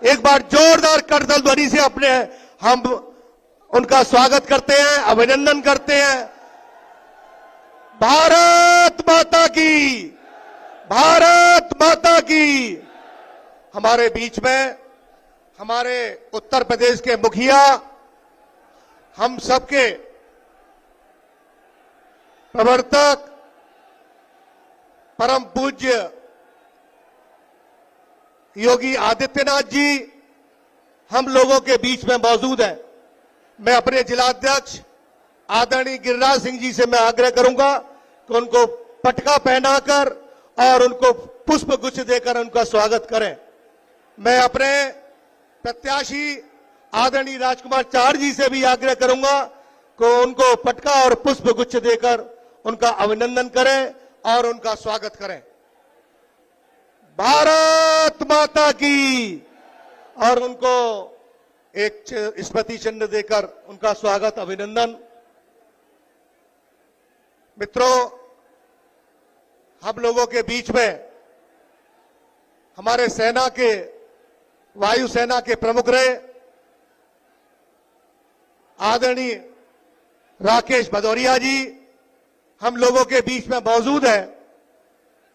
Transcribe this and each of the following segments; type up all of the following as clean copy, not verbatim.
एक बार जोरदार करतल ध्वनि से अपने हम उनका स्वागत करते हैं, अभिनंदन करते हैं। भारत माता की, भारत माता की। हमारे बीच में हमारे उत्तर प्रदेश के मुखिया, हम सबके प्रवर्तक परम पूज्य योगी आदित्यनाथ जी हम लोगों के बीच में मौजूद हैं। मैं अपने जिलाध्यक्ष आदरणीय गिरिराज सिंह जी से मैं आग्रह करूंगा कि उनको पटका पहनाकर और उनको पुष्प गुच्छ देकर उनका स्वागत करें। मैं अपने प्रत्याशी आदरणीय राजकुमार चार जी से भी आग्रह करूंगा कि उनको पटका और पुष्प गुच्छ देकर उनका अभिनंदन करें और उनका स्वागत करें। भारत माता की। और उनको एक स्मृति चिन्ह देकर उनका स्वागत, अभिनंदन। मित्रों, हम लोगों के बीच में हमारे सेना के, वायुसेना के प्रमुख रहे आदरणीय राकेश भदौरिया जी हम लोगों के बीच में मौजूद हैं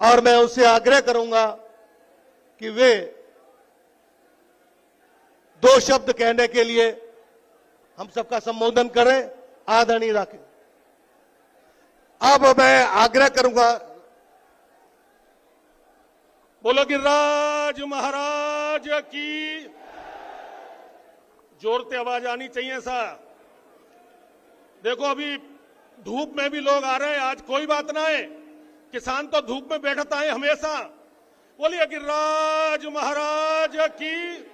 और मैं उनसे आग्रह करूंगा कि वे दो शब्द कहने के लिए हम सबका संबोधन करें। आदरणीय राकेश। अब मैं आग्रह करूंगा, बोलो गिरिराज महाराज की। जोर से आवाज आनी चाहिए सर। देखो अभी धूप में भी लोग आ रहे हैं, आज कोई बात ना है। किसान तो धूप में बैठता है हमेशा। बोलिए गिरिराज महाराज की।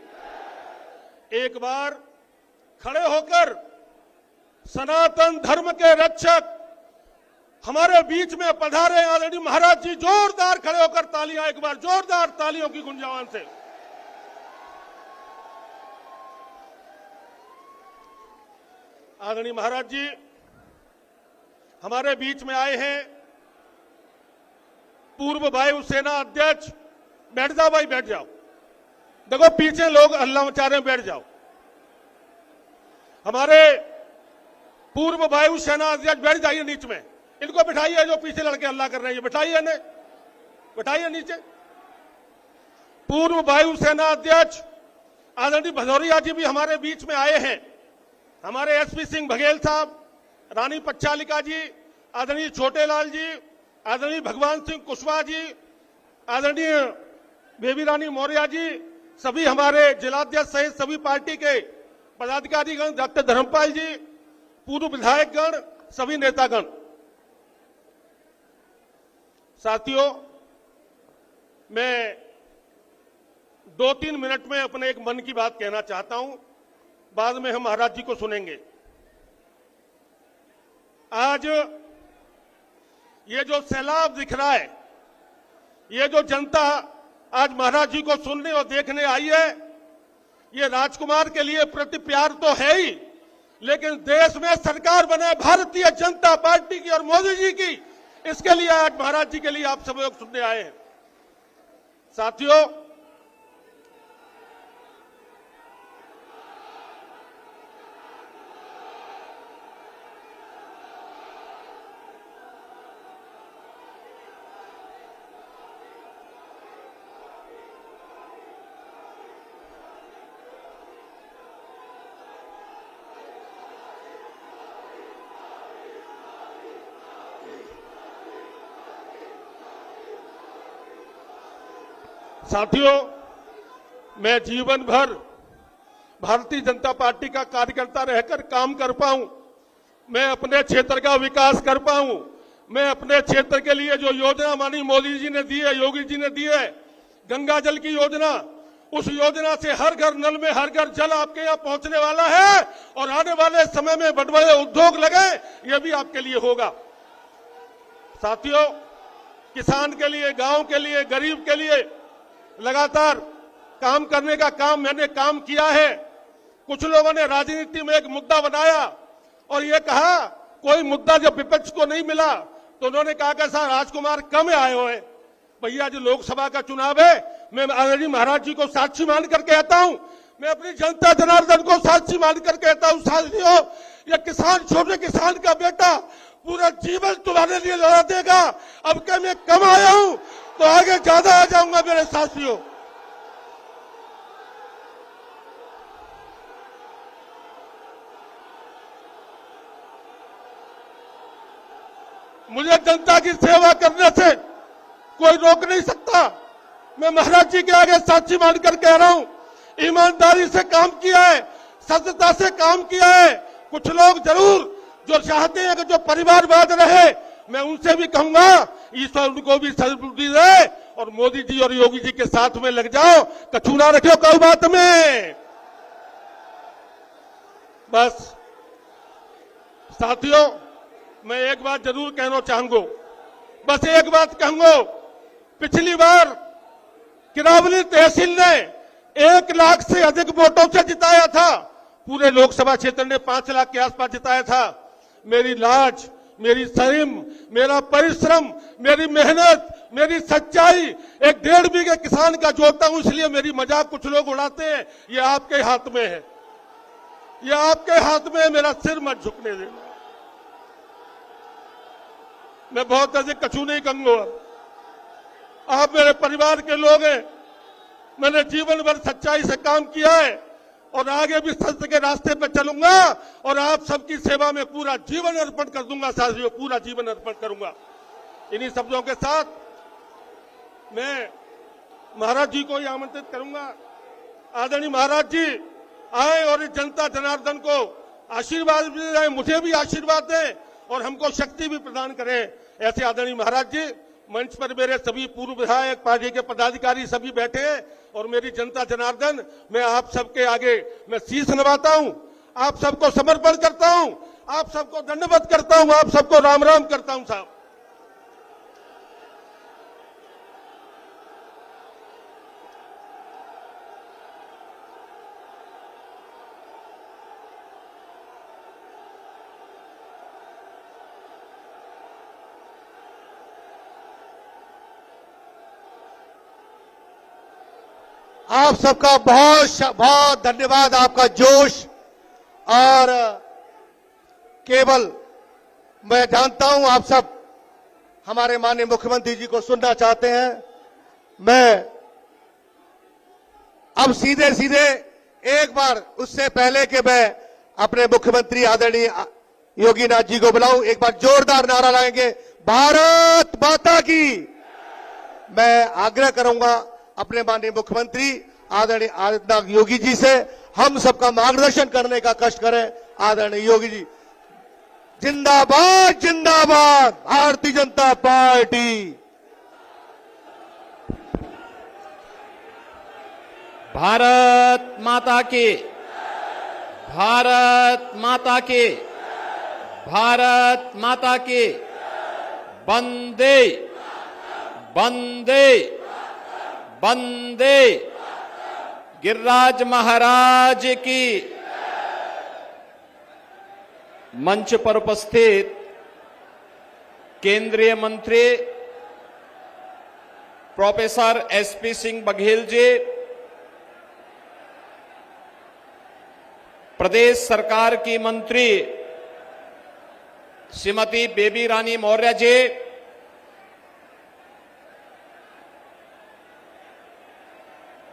एक बार खड़े होकर सनातन धर्म के रक्षक हमारे बीच में पधारे आदरणीय महाराज जी, जोरदार खड़े होकर तालियां, एक बार जोरदार तालियों की गुंजान से। आदरणीय महाराज जी हमारे बीच में आए हैं पूर्व वायुसेना अध्यक्ष। बैठ जाओ भाई, बैठ जाओ। देखो पीछे लोग हल्ला मचा रहे हैं, बैठ जाओ। हमारे पूर्व वायुसेना अध्यक्ष बैठ जाइए नीचे में। इनको बिठाइए, जो पीछे लड़के हल्ला कर रहे हैं बिठाइए इन्हें, बिठाइए नीचे। पूर्व वायुसेना अध्यक्ष आदरणीय भदौरिया जी भी हमारे बीच में आए हैं। हमारे एसपी सिंह बघेल साहब, रानी पच्चालिका जी, आदरणीय छोटेलाल जी, आदरणीय भगवान सिंह कुशवाहा जी, आदरणीय बेबी रानी मौर्य जी, सभी हमारे जिलाध्यक्ष सहित सभी पार्टी के पदाधिकारीगण, डॉक्टर धर्मपाल जी, पूर्व विधायकगण, सभी नेतागण। साथियों, मैं 2-3 मिनट में अपने एक मन की बात कहना चाहता हूं, बाद में हम महाराज जी को सुनेंगे। आज ये जो सैलाब दिख रहा है, ये जो जनता आज महाराज जी को सुनने और देखने आई है, ये राजकुमार के लिए प्रति प्यार तो है ही, लेकिन देश में सरकार बने भारतीय जनता पार्टी की और मोदी जी की, इसके लिए आज महाराज जी के लिए आप सब लोग सुनने आए हैं। साथियों, मैं जीवन भर भारतीय जनता पार्टी का कार्यकर्ता रहकर काम कर पाऊं, मैं अपने क्षेत्र का विकास कर पाऊं, मैं अपने क्षेत्र के लिए जो योजना माननीय मोदी जी ने दी है, योगी जी ने दी है, गंगा जल की योजना, उस योजना से हर घर नल में हर घर जल आपके यहाँ पहुंचने वाला है और आने वाले समय में बड़े बड़े उद्योग लगे, यह भी आपके लिए होगा। साथियों, किसान के लिए, गांव के लिए, गरीब के लिए लगातार काम करने का काम मैंने काम किया है। कुछ लोगों ने राजनीति में एक मुद्दा बनाया और ये कहा, कोई मुद्दा जब विपक्ष को नहीं मिला तो उन्होंने कहा कि सर राजकुमार कम आए हुए। भैया जो लोकसभा का चुनाव है, मैं आदरणीय महाराज जी को साक्षी मान कर कहता हूं, मैं अपनी जनता जनार्दन को साक्षी मान कर कहता हूं, साथियों, ये किसान, छोटे किसान का बेटा पूरा जीवन तुम्हारे लिए लड़ा देगा। अब क्या मैं कम आया हूं तो आगे ज्यादा आ जाऊंगा मेरे साथियों। मुझे जनता की सेवा करने से कोई रोक नहीं सकता। मैं महाराज जी के आगे साक्षी मानकर कह रहा हूं, ईमानदारी से काम किया है, सत्यता से काम किया है। कुछ लोग जरूर जो चाहते हैं कि जो परिवारवाद रहे, मैं उनसे भी कहूंगा ईश्वर उनको भी सद्बुद्धि दे और मोदी जी और योगी जी के साथ में लग जाओ, कछू ना रखो कई बात में। बस साथियों, मैं एक बात जरूर कहना चाहूंगा, बस एक बात कहूंगा। पिछली बार किरावली तहसील ने 1 लाख से अधिक वोटों से जिताया था, पूरे लोकसभा क्षेत्र ने 5 लाख के आसपास जिताया था। मेरी लाज, मेरी शर्म, मेरा परिश्रम, मेरी मेहनत, मेरी सच्चाई एक 1.5 बीघे किसान का जोड़ता हूं, इसलिए मेरी मजाक कुछ लोग उड़ाते हैं। ये आपके हाथ में है, ये आपके हाथ में है, मेरा सिर मत झुकने देना। मैं बहुत अधिक कछू नहीं कहूंगा, आप मेरे परिवार के लोग हैं, मैंने जीवन भर सच्चाई से काम किया है और आगे भी सत्य के रास्ते पर चलूंगा और आप सबकी सेवा में पूरा जीवन अर्पण कर दूंगा साथियों, पूरा जीवन अर्पण करूंगा। इन्हीं शब्दों के साथ मैं महाराज जी को ही आमंत्रित करूंगा, आदरणीय महाराज जी आए और इस जनता जनार्दन को आशीर्वाद भी दें, मुझे भी आशीर्वाद दें और हमको शक्ति भी प्रदान करें। ऐसे आदरणीय महाराज जी, मंच पर मेरे सभी पूर्व विधायक, पार्टी के पदाधिकारी सभी बैठे हैं और मेरी जनता जनार्दन, मैं आप सबके आगे मैं शीश नवाता हूं, आप सबको समर्पण करता हूं, आप सबको दंडवत करता हूं, आप सबको राम राम करता हूं साहब। आप सबका बहुत बहुत धन्यवाद, आपका जोश। और केवल मैं जानता हूं आप सब हमारे माननीय मुख्यमंत्री जी को सुनना चाहते हैं। मैं अब सीधे सीधे एक बार उससे पहले कि मैं अपने मुख्यमंत्री आदरणीय योगी नाथ जी को बुलाऊं, एक बार जोरदार नारा लगाएंगे, भारत माता की। मैं आग्रह करूंगा अपने माननीय मुख्यमंत्री आदरणीय आदित्यनाथ योगी जी से, हम सबका मार्गदर्शन करने का कष्ट करें। आदरणीय योगी जी, जिंदाबाद जिंदाबाद भारतीय जनता पार्टी। भारत माता की, भारत माता की, भारत माता की। वंदे वंदे वंदे गिरिराज महाराज की। मंच पर उपस्थित केंद्रीय मंत्री प्रोफेसर एसपी सिंह बघेल जी, प्रदेश सरकार की मंत्री श्रीमती बेबी रानी मौर्य जी,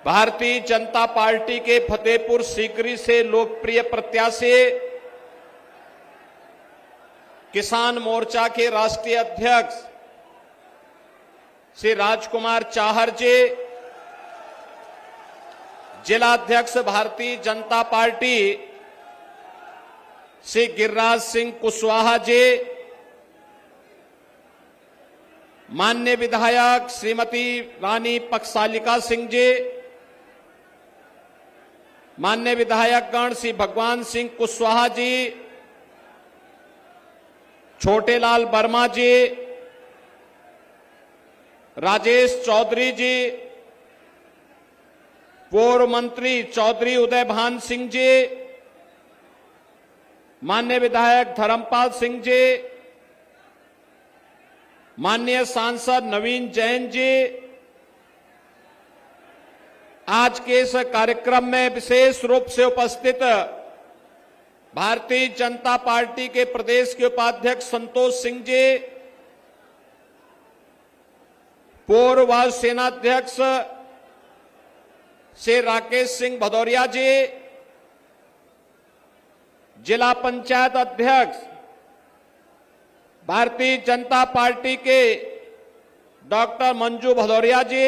भारतीय जनता पार्टी के फतेहपुर सीकरी से लोकप्रिय प्रत्याशी, किसान मोर्चा के राष्ट्रीय अध्यक्ष श्री राजकुमार चाहर जी, जिला अध्यक्ष भारतीय जनता पार्टी श्री गिरिराज सिंह कुशवाहा जी, माननीय विधायक श्रीमती रानी पक्षालिका सिंह जी, माननीय विधायक गण श्री भगवान सिंह कुशवाहा जी, छोटेलाल वर्मा जी, राजेश चौधरी जी, पूर्व मंत्री चौधरी उदयभान सिंह जी, माननीय विधायक धर्मपाल सिंह जी, माननीय सांसद नवीन जैन जी आज के इस कार्यक्रम में विशेष रूप से उपस्थित भारतीय जनता पार्टी के प्रदेश के उपाध्यक्ष संतोष सिंह जी, पूर्व वायु सेनाध्यक्ष श्री राकेश सिंह भदौरिया जी, जिला पंचायत अध्यक्ष भारतीय जनता पार्टी के डॉक्टर मंजू भदौरिया जी,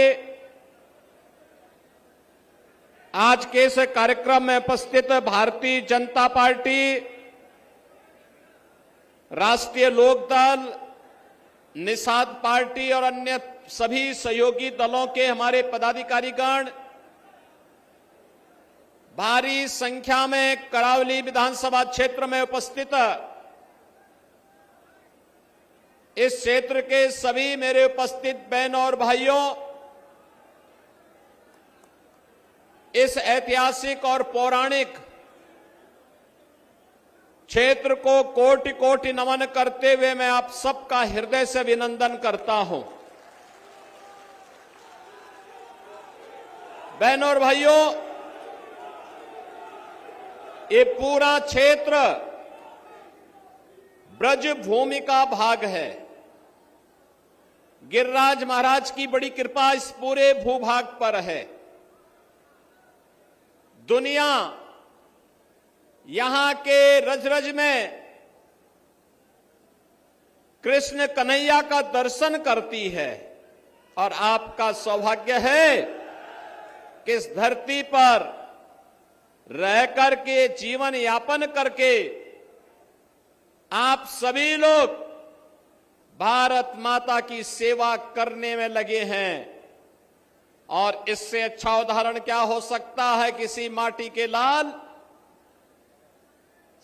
आज के इस कार्यक्रम में उपस्थित भारतीय जनता पार्टी, राष्ट्रीय लोकदल, निषाद पार्टी और अन्य सभी सहयोगी दलों के हमारे पदाधिकारीगण, भारी संख्या में करावली विधानसभा क्षेत्र में उपस्थित इस क्षेत्र के सभी मेरे उपस्थित बहनों और भाइयों, इस ऐतिहासिक और पौराणिक क्षेत्र को कोटि कोटि नमन करते हुए मैं आप सबका हृदय से अभिनंदन करता हूं। बहनों और भाइयों, ये पूरा क्षेत्र ब्रज भूमि का भाग है। गिरिराज महाराज की बड़ी कृपा इस पूरे भूभाग पर है। दुनिया यहां के रज रज में कृष्ण कन्हैया का दर्शन करती है और आपका सौभाग्य है कि इस धरती पर रह करके जीवन यापन करके आप सभी लोग भारत माता की सेवा करने में लगे हैं। और इससे अच्छा उदाहरण क्या हो सकता है? किसी माटी के लाल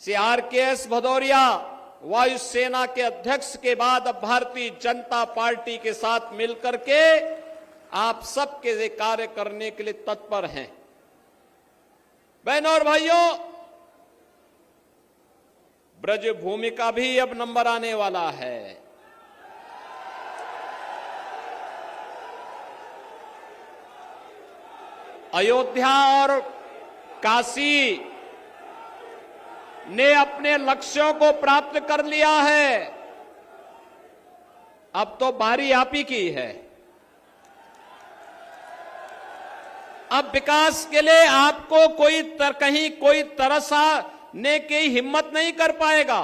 श्री RKS भदौरिया वायुसेना के अध्यक्ष के बाद अब भारतीय जनता पार्टी के साथ मिलकर के आप सबके कार्य करने के लिए तत्पर हैं। बहनों और भाइयों, ब्रज भूमि का भी अब नंबर आने वाला है। अयोध्या और काशी ने अपने लक्ष्यों को प्राप्त कर लिया है। अब तो बारी आप ही की है। अब विकास के लिए आपको कहीं कोई तरसाने की हिम्मत नहीं कर पाएगा,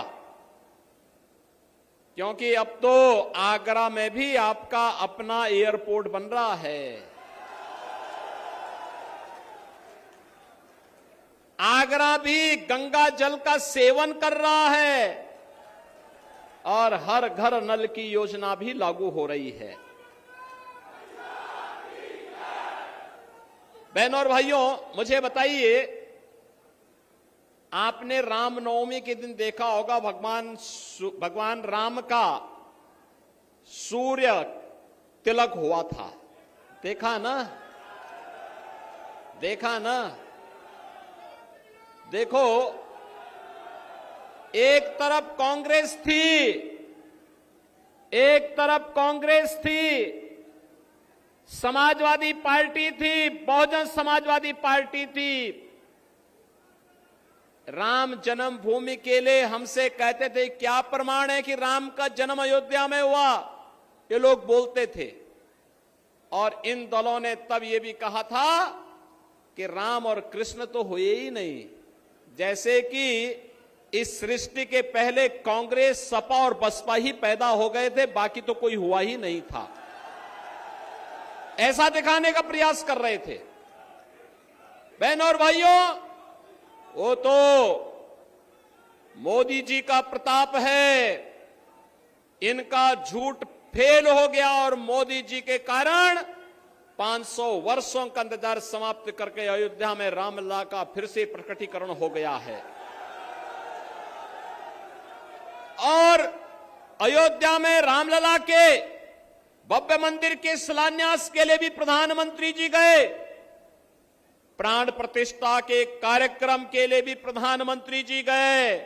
क्योंकि अब तो आगरा में भी आपका अपना एयरपोर्ट बन रहा है। आगरा भी गंगा जल का सेवन कर रहा है और हर घर नल की योजना भी लागू हो रही है। बहनों और भाइयों, मुझे बताइए, आपने रामनवमी के दिन देखा होगा भगवान राम का सूर्य तिलक हुआ था। देखा ना? देखा ना? देखो, एक तरफ कांग्रेस थी, समाजवादी पार्टी थी, बहुजन समाजवादी पार्टी थी। राम जन्मभूमि के लिए हमसे कहते थे क्या प्रमाण है कि राम का जन्म अयोध्या में हुआ, ये लोग बोलते थे। और इन दलों ने तब ये भी कहा था कि राम और कृष्ण तो हुए ही नहीं, जैसे कि इस सृष्टि के पहले कांग्रेस, सपा और बसपा ही पैदा हो गए थे, बाकी तो कोई हुआ ही नहीं था। ऐसा दिखाने का प्रयास कर रहे थे। बहनों और भाइयों, वो तो मोदी जी का प्रताप है, इनका झूठ फेल हो गया और मोदी जी के कारण 500 वर्षों का इंतजार समाप्त करके अयोध्या में रामलला का फिर से प्रकटीकरण हो गया है। और अयोध्या में रामलला के भव्य मंदिर के शिलान्यास के लिए भी प्रधानमंत्री जी गए, प्राण प्रतिष्ठा के कार्यक्रम के लिए भी प्रधानमंत्री जी गए,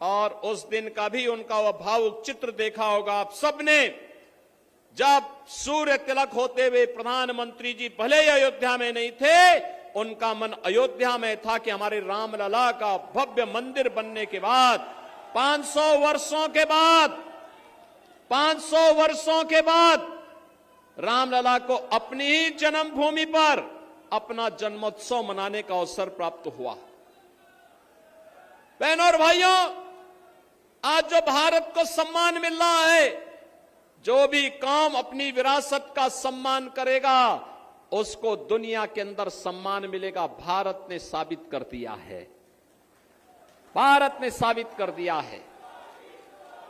और उस दिन का भी उनका वह भावुक चित्र देखा होगा आप सबने जब सूर्य तिलक होते हुए प्रधानमंत्री जी भले ही अयोध्या में नहीं थे, उनका मन अयोध्या में था कि हमारे रामलला का भव्य मंदिर बनने के बाद 500 वर्षों के बाद रामलला को अपनी ही जन्मभूमि पर अपना जन्मोत्सव मनाने का अवसर प्राप्त हुआ। बहनों और भाइयों, आज जो भारत को सम्मान मिल रहा है, जो भी कौम अपनी विरासत का सम्मान करेगा उसको दुनिया के अंदर सम्मान मिलेगा। भारत ने साबित कर दिया है, भारत ने साबित कर दिया है।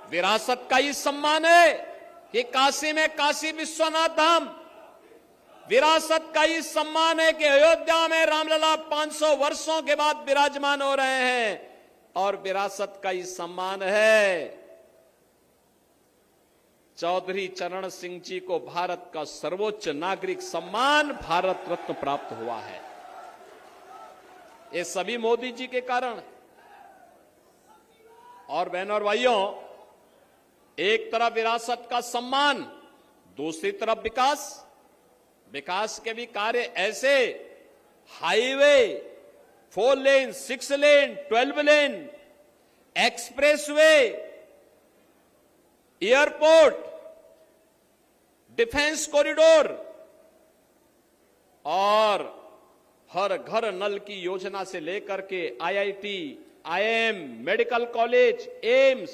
विरासत का ही सम्मान है कि काशी में काशी विश्वनाथ धाम, विरासत का ही सम्मान है कि अयोध्या में रामलला 500 वर्षों के बाद विराजमान हो रहे हैं, और विरासत का ही सम्मान है चौधरी चरण सिंह जी को भारत का सर्वोच्च नागरिक सम्मान भारत रत्न प्राप्त हुआ है। ये सभी मोदी जी के कारण। और बहनों और भाइयों, एक तरफ विरासत का सम्मान, दूसरी तरफ विकास के भी कार्य ऐसे highway 4 lane, 6 lane, 12 lane, expressway, airport, defence corridor और हर घर नल की योजना से लेकर के IIT, IIM, medical college, AIIMS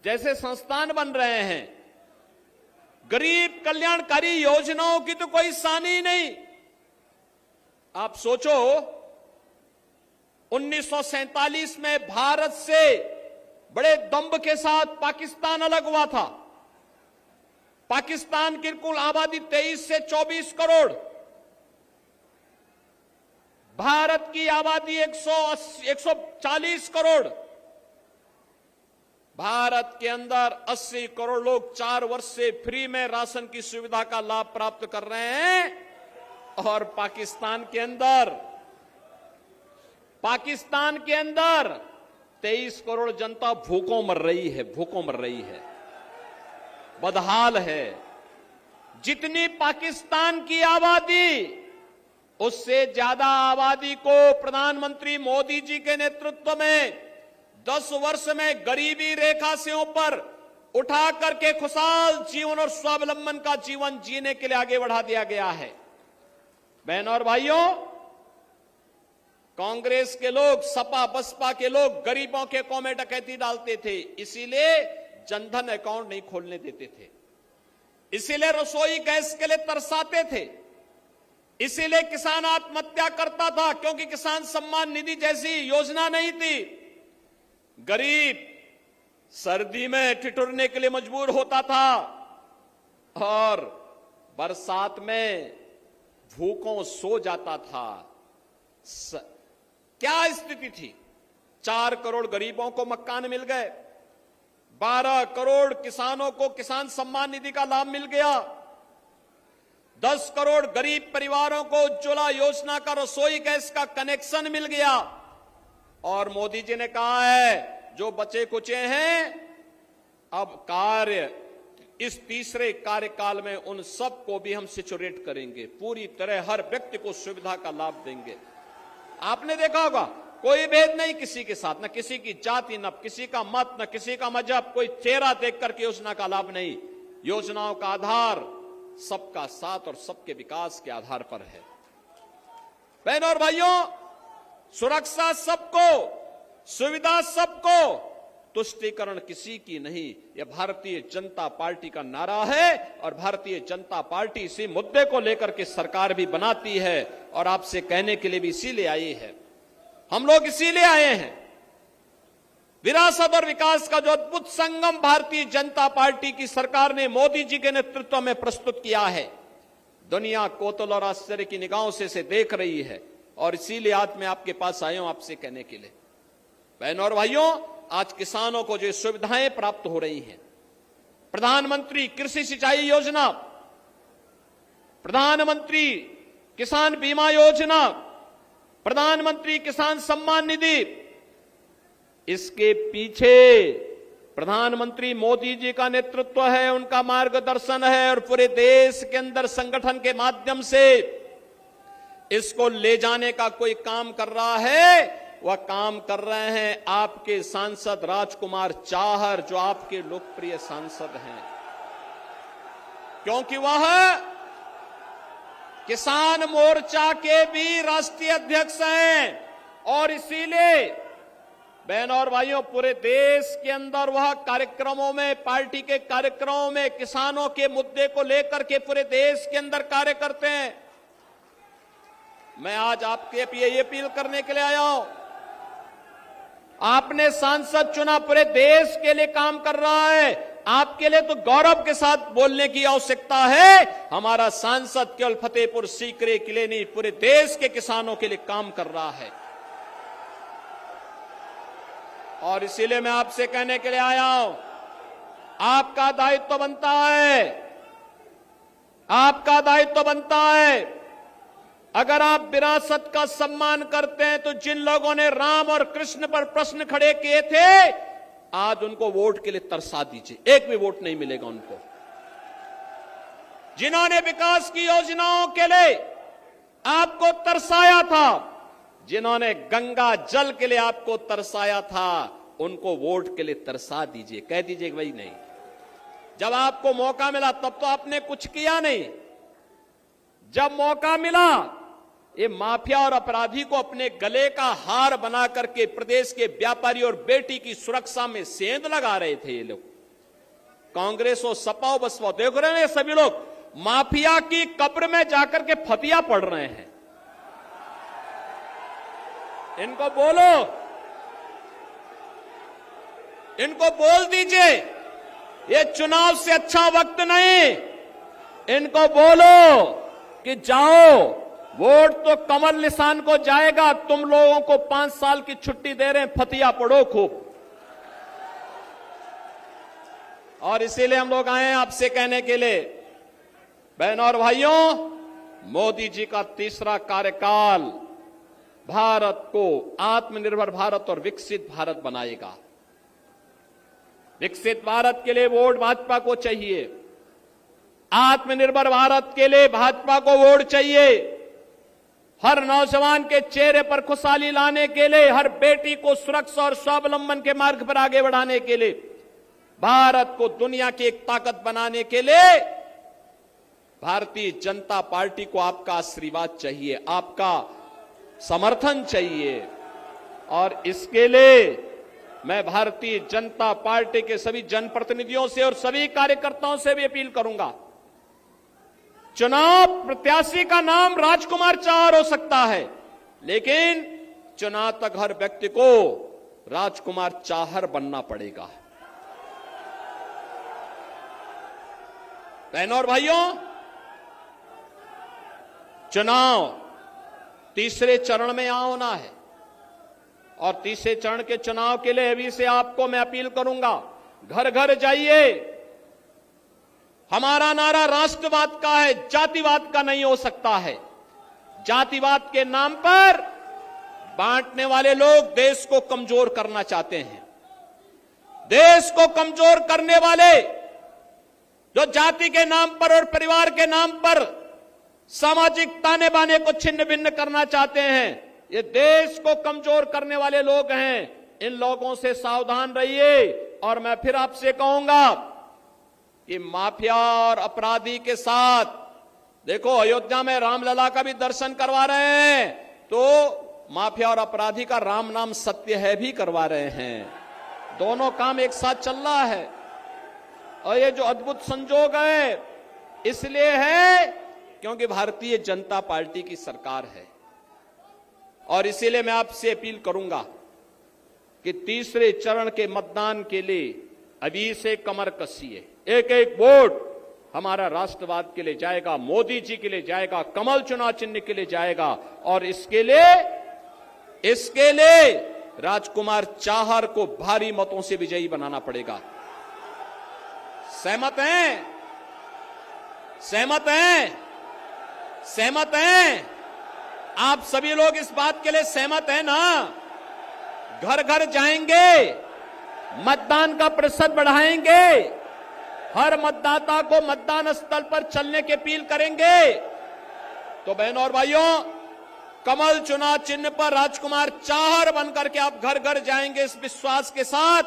जैसे संस्थान बन रहे हैं। गरीब कल्याणकारी योजनाओं की तो कोई सानी नहीं। आप सोचो, 1947 में भारत से बड़े दंभ के साथ पाकिस्तान अलग हुआ था। पाकिस्तान की कुल आबादी 23 से 24 करोड़, भारत की आबादी 140 करोड़। भारत के अंदर 80 करोड़ लोग 4 वर्ष से फ्री में राशन की सुविधा का लाभ प्राप्त कर रहे हैं, और पाकिस्तान के अंदर 23 करोड़ जनता भूखों मर रही है, बदहाल है। जितनी पाकिस्तान की आबादी, उससे ज्यादा आबादी को प्रधानमंत्री मोदी जी के नेतृत्व में 10 वर्ष में गरीबी रेखा से ऊपर उठा करके खुशहाल जीवन और स्वावलंबन का जीवन जीने के लिए आगे बढ़ा दिया गया है। बहनों और भाइयों, कांग्रेस के लोग, सपा बसपा के लोग गरीबों के अकाउंट में डकैती डालते थे, इसीलिए जनधन अकाउंट नहीं खोलने देते थे, इसीलिए रसोई गैस के लिए तरसाते थे, इसीलिए किसान आत्महत्या करता था, क्योंकि किसान सम्मान निधि जैसी योजना नहीं थी। गरीब सर्दी में ठिठुरने के लिए मजबूर होता था और बरसात में भूखों सो जाता था। क्या स्थिति थी? 4 करोड़ गरीबों को मकान मिल गए, 12 करोड़ किसानों को किसान सम्मान निधि का लाभ मिल गया, 10 करोड़ गरीब परिवारों को उज्ज्वला योजना का रसोई गैस का कनेक्शन मिल गया। और मोदी जी ने कहा है, जो बचे कुचे हैं अब कार्य इस तीसरे कार्यकाल में उन सबको भी हम सिचुरेट करेंगे, पूरी तरह हर व्यक्ति को सुविधा का लाभ देंगे। आपने देखा होगा, कोई भेद नहीं किसी के साथ, न किसी की जाति, न किसी का मत, न किसी का मजहब, कोई चेहरा देख करके योजना का लाभ नहीं। योजनाओं का आधार सबका साथ और सबके विकास के आधार पर है। बहनों और भाइयों, सुरक्षा सबको, सुविधा सबको, तुष्टीकरण किसी की नहीं, यह भारतीय जनता पार्टी का नारा है। और भारतीय जनता पार्टी इसी मुद्दे को लेकर के सरकार भी बनाती है, और आपसे कहने के लिए भी इसीलिए आई है। हम लोग इसीलिए आए हैं, विरासत और विकास का जो अद्भुत संगम भारतीय जनता पार्टी की सरकार ने मोदी जी के नेतृत्व में प्रस्तुत किया है, दुनिया कौतूहल और आश्चर्य की निगाहों से इसे देख रही है। और इसीलिए आज मैं आपके पास आया हूं आपसे कहने के लिए। बहनों और भाइयों, आज किसानों को जो सुविधाएं प्राप्त हो रही हैं, प्रधानमंत्री कृषि सिंचाई योजना, प्रधानमंत्री किसान बीमा योजना, प्रधानमंत्री किसान सम्मान निधि, इसके पीछे प्रधानमंत्री मोदी जी का नेतृत्व है, उनका मार्गदर्शन है और पूरे देश के अंदर संगठन के माध्यम से इसको ले जाने का कोई काम कर रहा है। वह काम कर रहे हैं आपके सांसद राजकुमार चाहर, जो आपके लोकप्रिय सांसद हैं, क्योंकि वह किसान मोर्चा के भी राष्ट्रीय अध्यक्ष हैं और इसीलिए बहनों और भाइयों पूरे देश के अंदर वह कार्यक्रमों में, पार्टी के कार्यक्रमों में किसानों के मुद्दे को लेकर के पूरे देश के अंदर कार्य करते हैं। मैं आज आपके ये अपील करने के लिए आया हूं, आपने सांसद चुना, पूरे देश के लिए काम कर रहा है, आपके लिए तो गौरव के साथ बोलने की आवश्यकता है। हमारा सांसद केवल फतेहपुर सीकरी के लिए नहीं, पूरे देश के किसानों के लिए काम कर रहा है। और इसीलिए मैं आपसे कहने के लिए आया हूं, आपका दायित्व बनता है, आपका दायित्व बनता है। अगर आप विरासत का सम्मान करते हैं तो जिन लोगों ने राम और कृष्ण पर प्रश्न खड़े किए थे, आज उनको वोट के लिए तरसा दीजिए, एक भी वोट नहीं मिलेगा उनको। जिन्होंने विकास की योजनाओं के लिए आपको तरसाया था, जिन्होंने गंगा जल के लिए आपको तरसाया था, उनको वोट के लिए तरसा दीजिए, कह दीजिए कि भाई नहीं। जब आपको मौका मिला तब तो आपने कुछ किया नहीं, जब मौका मिला ये माफिया और अपराधी को अपने गले का हार बना करके प्रदेश के व्यापारी और बेटी की सुरक्षा में सेंध लगा रहे थे ये लोग। कांग्रेस और सपा और बसपा देख रहे हैं, सभी लोग माफिया की कब्र में जाकर के फतिया पढ़ रहे हैं। इनको बोलो, इनको बोल दीजिए ये चुनाव से अच्छा वक्त नहीं। इनको बोलो कि जाओ, वोट तो कमल निशान को जाएगा, तुम लोगों को 5 साल की छुट्टी दे रहे हैं, फतिया पढ़ो खूब। और इसीलिए हम लोग आए हैं आपसे कहने के लिए, बहनों और भाइयों, मोदी जी का तीसरा कार्यकाल भारत को आत्मनिर्भर भारत और विकसित भारत बनाएगा। विकसित भारत के लिए वोट भाजपा को चाहिए, आत्मनिर्भर भारत के लिए भाजपा को वोट चाहिए। हर नौजवान के चेहरे पर खुशहाली लाने के लिए, हर बेटी को सुरक्षा और स्वावलंबन के मार्ग पर आगे बढ़ाने के लिए, भारत को दुनिया की एक ताकत बनाने के लिए भारतीय जनता पार्टी को आपका आशीर्वाद चाहिए, आपका समर्थन चाहिए। और इसके लिए मैं भारतीय जनता पार्टी के सभी जनप्रतिनिधियों से और सभी कार्यकर्ताओं से भी अपील करूंगा, चुनाव प्रत्याशी का नाम राजकुमार चाहर हो सकता है, लेकिन चुनाव तक हर व्यक्ति को राजकुमार चाहर बनना पड़ेगा। बहनों और भाइयों, चुनाव तीसरे चरण में यहां होना है और तीसरे चरण के चुनाव के लिए अभी से आपको मैं अपील करूंगा, घर घर जाइए। हमारा नारा राष्ट्रवाद का है, जातिवाद का नहीं हो सकता है। जातिवाद के नाम पर बांटने वाले लोग देश को कमजोर करना चाहते हैं। देश को कमजोर करने वाले जो जाति के नाम पर और परिवार के नाम पर सामाजिक ताने बाने को छिन्न भिन्न करना चाहते हैं, ये देश को कमजोर करने वाले लोग हैं। इन लोगों से सावधान रहिए। और मैं फिर आपसे कहूंगा कि माफिया और अपराधी के साथ, देखो अयोध्या में रामलला का भी दर्शन करवा रहे हैं, तो माफिया और अपराधी का राम नाम सत्य है भी करवा रहे हैं। दोनों काम एक साथ चल रहा है और ये जो अद्भुत संजोग है इसलिए है क्योंकि भारतीय जनता पार्टी की सरकार है। और इसीलिए मैं आपसे अपील करूंगा कि तीसरे चरण के मतदान के लिए अभी से कमर कसिए। एक एक वोट हमारा राष्ट्रवाद के लिए जाएगा, मोदी जी के लिए जाएगा, कमल चुनाव चिन्ह के लिए जाएगा। और इसके लिए राजकुमार चाहर को भारी मतों से विजयी बनाना पड़ेगा। सहमत हैं? सहमत हैं? सहमत हैं? आप सभी लोग इस बात के लिए सहमत हैं ना? घर घर जाएंगे, मतदान का प्रतिशत बढ़ाएंगे, हर मतदाता को मतदान स्थल पर चलने की अपील करेंगे। तो बहनों और भाइयों, कमल चुनाव चिन्ह पर राजकुमार चाहर बनकर के आप घर घर जाएंगे इस विश्वास के साथ।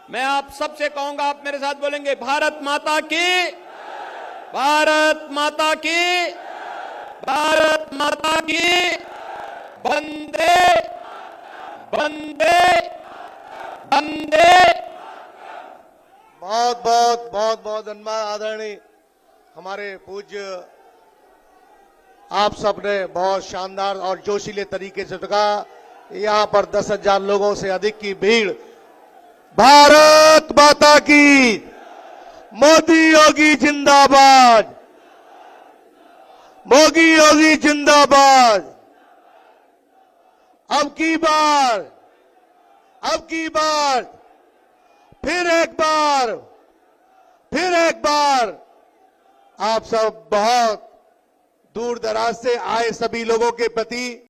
मैं आप सबसे कहूंगा, आप मेरे साथ बोलेंगे, भारत माता की, भारत माता की, भारत माता की, वंदे वंदे वंदे। बहुत बहुत बहुत बहुत धन्यवाद आदरणीय हमारे पूज्य, आप सबने बहुत शानदार और जोशीले तरीके से कहा। यहां पर 10,000 लोगों से अधिक की भीड़। भारत माता की, मोदी योगी जिंदाबाद, मोदी योगी जिंदाबाद। अब की बार फिर एक बार आप सब बहुत दूर दराज से आए सभी लोगों के प्रति